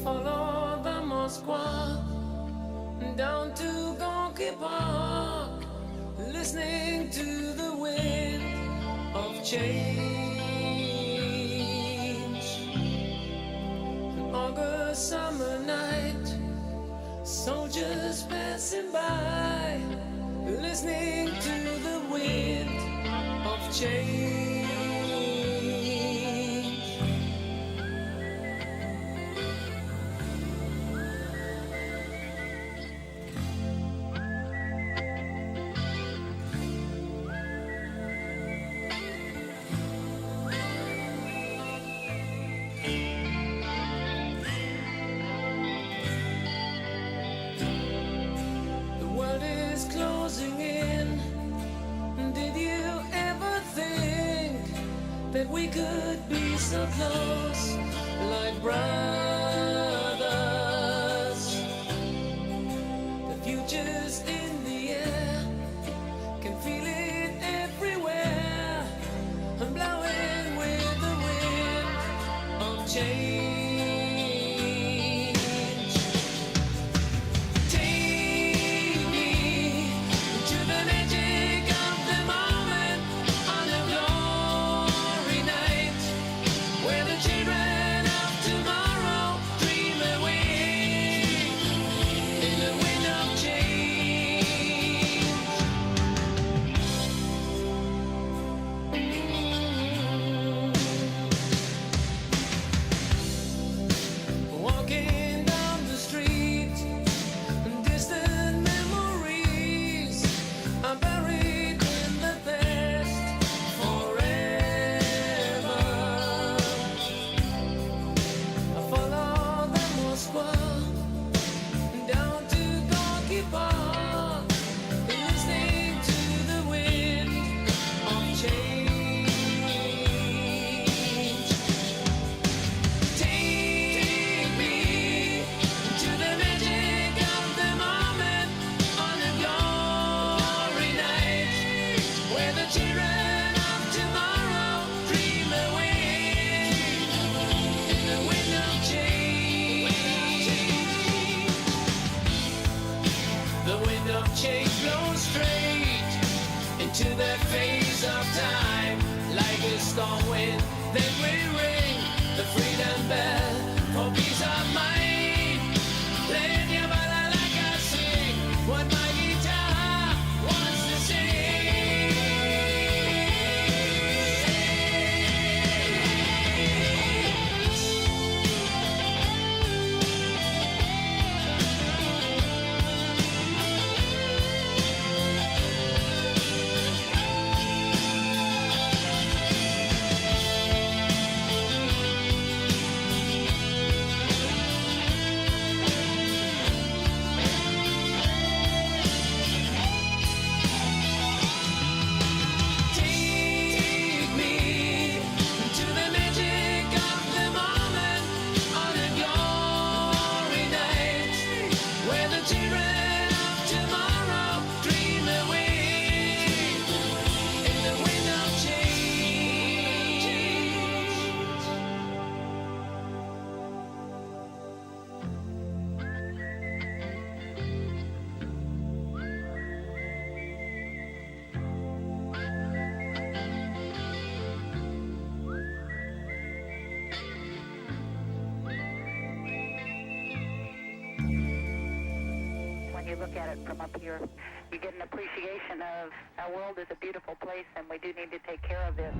Follow the Moskva down to Gonky Park, listening to the wind of change. An August summer night, soldiers passing by, listening to the wind of change. The world is closing in. Did you ever think that we could be so close, like brothers? The future's in the air, can feel it everywhere. I'm blowing with the wind of change. Take me to the magic of the moment on a glory night, where the children of tomorrow dream away in the wind of change. Walking down the street, distant memories are buried in the past forever. I follow the Moskva down to Gorky Park, listening to the wind of change. Take me to the magic of the moment on a glory night, where the children of tomorrow dream away in the wind of change. The wind of change blows straight into that phase of time, like a storm wind that will ring the freedom bell for peace of mind. Playing your bala like I sing what my guitar wants to sing. Take me to the magic of the moment on a glory night, where the children of tomorrow dream away in the wind of change. When you look at it from up here, you get an appreciation of our world is a beautiful place and we do need to take care of this.